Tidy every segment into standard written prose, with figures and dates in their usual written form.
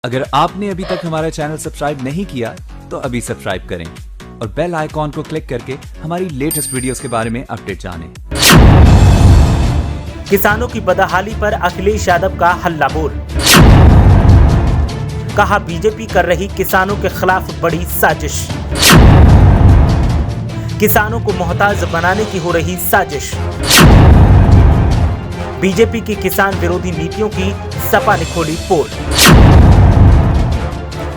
अगर आपने अभी तक हमारा चैनल सब्सक्राइब नहीं किया तो अभी सब्सक्राइब करें और बेल आइकॉन को क्लिक करके हमारी लेटेस्ट वीडियोस के बारे में अपडेट जानें। किसानों की बदहाली पर अखिलेश यादव का हल्ला बोल। कहा बीजेपी कर रही किसानों के खिलाफ बड़ी साजिश। किसानों को मोहताज बनाने की हो रही साजिश। बीजेपी की किसान विरोधी नीतियों की सपा ने खोली पोल।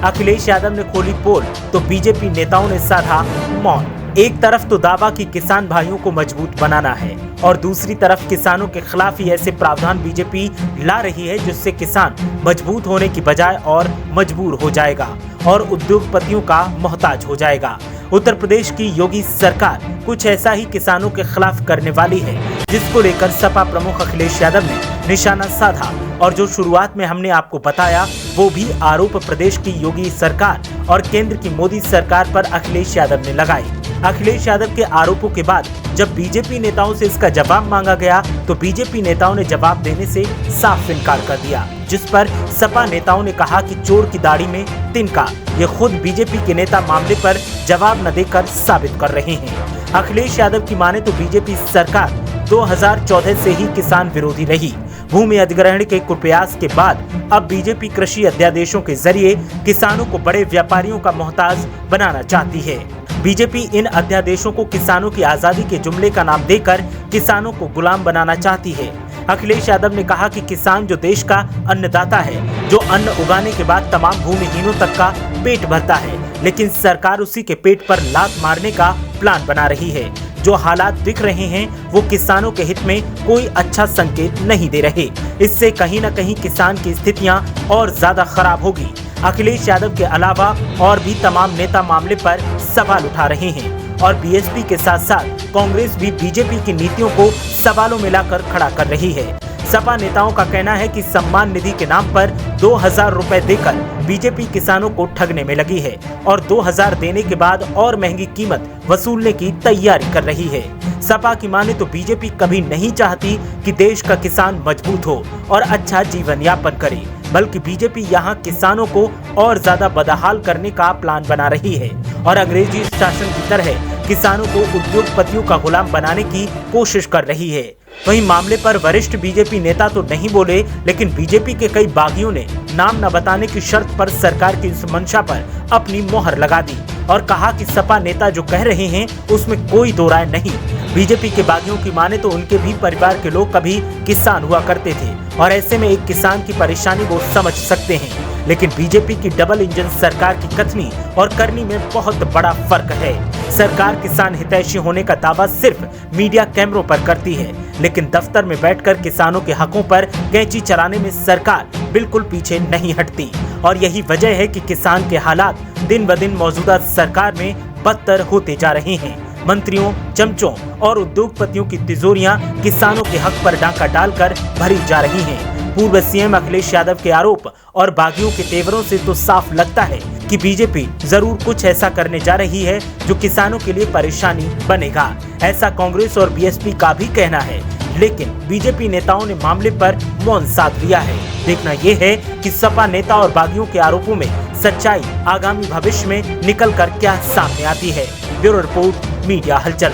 अखिलेश यादव ने खोली पोल तो बीजेपी नेताओं ने साधा मौन। एक तरफ तो दावा कि किसान भाइयों को मजबूत बनाना है और दूसरी तरफ किसानों के खिलाफ ही ऐसे प्रावधान बीजेपी ला रही है जिससे किसान मजबूत होने की बजाय और मजबूर हो जाएगा और उद्योगपतियों का मोहताज हो जाएगा। उत्तर प्रदेश की योगी सरकार कुछ ऐसा ही किसानों के खिलाफ करने वाली है, जिसको लेकर सपा प्रमुख अखिलेश यादव ने निशाना साधा। और जो शुरुआत में हमने आपको बताया वो भी आरोप प्रदेश की योगी सरकार और केंद्र की मोदी सरकार पर अखिलेश यादव ने लगाई। अखिलेश यादव के आरोपों के बाद जब बीजेपी नेताओं से इसका जवाब मांगा गया तो बीजेपी नेताओं ने जवाब देने से साफ इनकार कर दिया, जिस पर सपा नेताओं ने कहा कि चोर की दाढ़ी में तिनका। ये खुद बीजेपी के नेता मामले पर जवाब न देकर साबित कर रहे हैं। अखिलेश यादव की माने तो बीजेपी सरकार 2014 से ही किसान विरोधी रही। भूमि अधिग्रहण के कुप्रयास के बाद अब बीजेपी कृषि अध्यादेशों के जरिए किसानों को बड़े व्यापारियों का मोहताज बनाना चाहती है। बीजेपी इन अध्यादेशों को किसानों की आजादी के जुमले का नाम देकर किसानों को गुलाम बनाना चाहती है। अखिलेश यादव ने कहा कि किसान जो देश का अन्नदाता है, जो अन्न उगाने के बाद तमाम भूमिहीनों तक का पेट भरता है, लेकिन सरकार उसी के पेट पर लात मारने का प्लान बना रही है। जो हालात दिख रहे हैं वो किसानों के हित में कोई अच्छा संकेत नहीं दे रहे। इससे कहीं न कहीं किसान की स्थितियां और ज्यादा खराब होगी। अखिलेश यादव के अलावा और भी तमाम नेता मामले पर सवाल उठा रहे हैं और बीएसपी के साथ साथ कांग्रेस भी बीजेपी की नीतियों को सवालों में लाकर खड़ा कर रही है। सपा नेताओं का कहना है कि सम्मान निधि के नाम पर 2000 रुपए देकर बीजेपी किसानों को ठगने में लगी है और 2000 देने के बाद और महंगी कीमत वसूलने की तैयारी कर रही है। सपा की माने तो बीजेपी कभी नहीं चाहती कि देश का किसान मजबूत हो और अच्छा जीवन यापन करे, बल्कि बीजेपी यहाँ किसानों को और ज्यादा बदहाल करने का प्लान बना रही है और अंग्रेजी शासन की तरह किसानों को उद्योगपतियों का गुलाम बनाने की कोशिश कर रही है। वहीं मामले पर वरिष्ठ बीजेपी नेता तो नहीं बोले, लेकिन बीजेपी के कई बागियों ने नाम न बताने की शर्त पर सरकार की इस मंशा पर अपनी मोहर लगा दी और कहा कि सपा नेता जो कह रहे हैं उसमें कोई दो राय नहीं। बीजेपी के बागियों की माने तो उनके भी परिवार के लोग कभी किसान हुआ करते थे और ऐसे में एक किसान की परेशानी वो समझ सकते हैं। लेकिन बीजेपी की डबल इंजन सरकार की कथनी और करनी में बहुत बड़ा फर्क है। सरकार किसान हितैषी होने का दावा सिर्फ मीडिया कैमरों पर करती है, लेकिन दफ्तर में बैठकर किसानों के हकों पर कैंची चलाने में सरकार बिल्कुल पीछे नहीं हटती। और यही वजह है कि किसान के हालात दिन ब दिन मौजूदा सरकार में बदतर होते जा रहे हैं। मंत्रियों, चमचों और उद्योगपतियों की तिजोरियां किसानों के हक पर डाका डालकर भरी जा रही हैं। पूर्व सीएम अखिलेश यादव के आरोप और बागियों के तेवरों से तो साफ लगता है कि बीजेपी जरूर कुछ ऐसा करने जा रही है जो किसानों के लिए परेशानी बनेगा। ऐसा कांग्रेस और बीएसपी का भी कहना है, लेकिन बीजेपी नेताओं ने मामले पर मौन साध लिया है। देखना यह है कि सपा नेता और बागियों के आरोपों में सच्चाई आगामी भविष्य में निकल कर क्या सामने आती है। ब्यूरो रिपोर्ट, मीडिया हलचल।